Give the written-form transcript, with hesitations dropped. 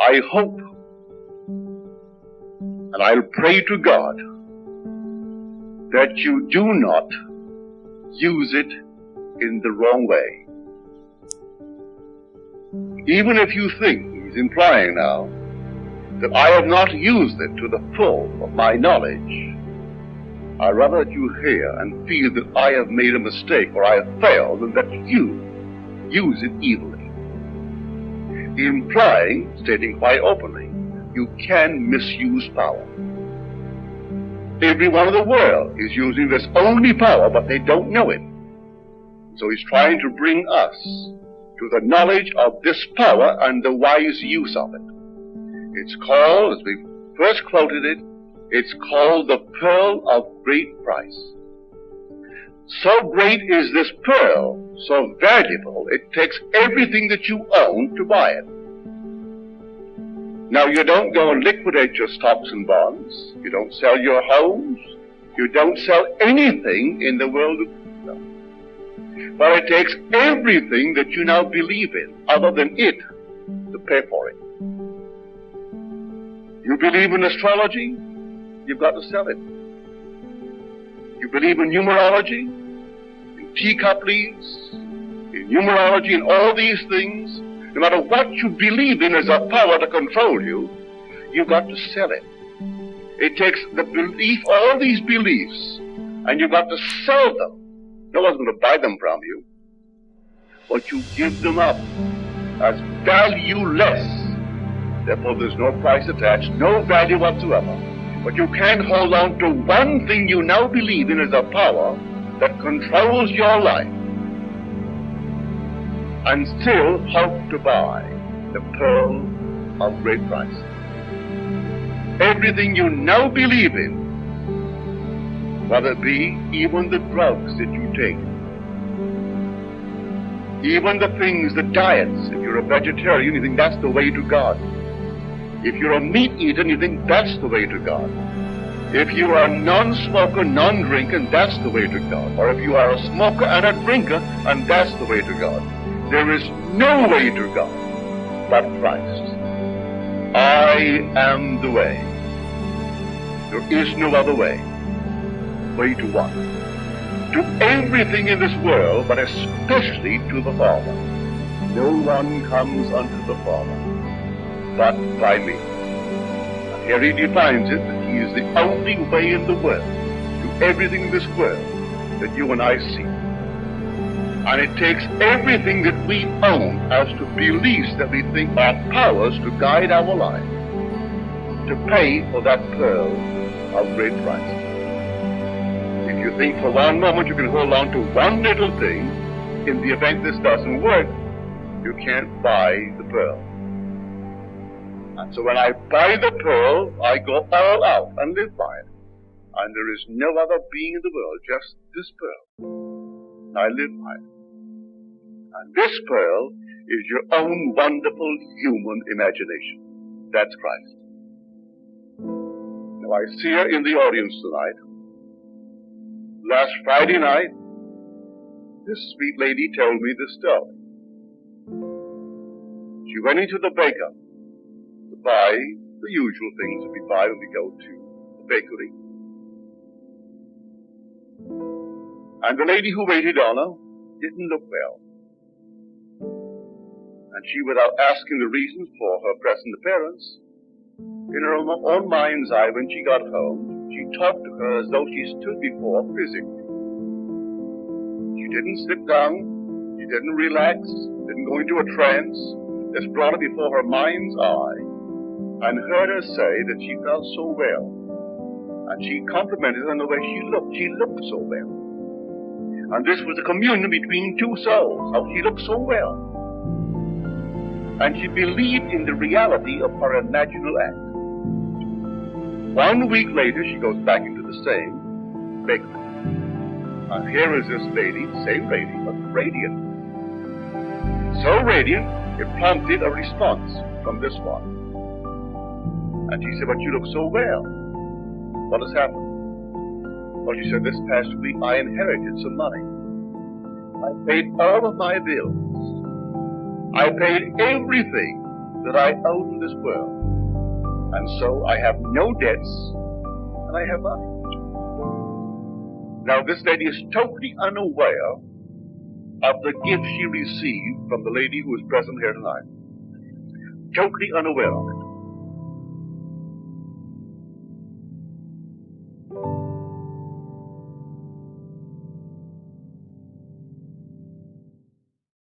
I hope, and I'll pray to God, that you do not use it in the wrong way. Even if you think, he's implying now, that I have not used it to the full of my knowledge, I'd rather that you hear and feel that I have made a mistake or I have failed than that you use it evilly. Implying, stating quite openly, you can misuse power. Everyone in the world is using this only power, but they don't know it. So he's trying to bring us to the knowledge of this power and the wise use of it. It's called, as we first quoted it, it's called the pearl of great price. So great is this pearl, so valuable, it takes everything that you own to buy it. Now, you don't go and liquidate your stocks and bonds. You don't sell your homes. You don't sell anything in the world of stuff. But it takes everything that you now believe in, other than it, to pay for it. You believe in astrology, you've got to sell it. You believe in numerology, in teacup leaves, in numerology, and all these things. No matter what you believe in as a power to control you, you've got to sell it. It takes the belief, all these beliefs, and you've got to sell them. No one's going to buy them from you. But you give them up as valueless. Therefore, there's no price attached, no value whatsoever. But you can hold on to one thing you now believe in as a power that controls your life, and still hope to buy the pearl of great price. Everything you now believe in, whether it be even the drugs that you take, even the things, the diets, if you're a vegetarian, you think that's the way to God. If you're a meat eater, you think that's the way to God. If you are a non-smoker, non-drinker, that's the way to God. Or if you are a smoker and a drinker, and that's the way to God. There is no way to God but Christ. I am the way. There is no other way. Way to what? To everything in this world, but especially to the Father. No one comes unto the Father but by me. And here he defines it, that he is the only way in the world to everything in this world that you and I see. And it takes everything that we own as to beliefs that we think are powers to guide our life to pay for that pearl of great price. If you think for one moment you can hold on to one little thing, in the event this doesn't work, you can't buy the pearl. And so when I buy the pearl, I go all out and live by it. And there is no other being in the world, just this pearl. I live by it. And this pearl is your own wonderful human imagination. That's Christ. Now I see her in the audience tonight. Last Friday night, this sweet lady told me this story. She went into the baker to buy the usual things that we buy when we go to the bakery. And the lady who waited on her didn't look well. And she, without asking the reasons for her present appearance, in her own mind's eye when she got home, she talked to her as though she stood before her physically. She didn't sit down, she didn't relax, didn't go into a trance, just brought her before her mind's eye and heard her say that she felt so well. And she complimented her on the way she looked. She looked so well. And this was a communion between two souls, how she looked so well. And she believed in the reality of her imaginal act. 1 week later, she goes back into the same bakery. And here is this lady, same lady, but radiant. So radiant, it prompted a response from this one. And she said, but you look so well. What has happened? Well, she said, this past week I inherited some money. I paid all of my bills. I paid everything that I owe to this world. And so I have no debts, and I have money. Now, this lady is totally unaware of the gift she received from the lady who is present here tonight. Totally unaware of it.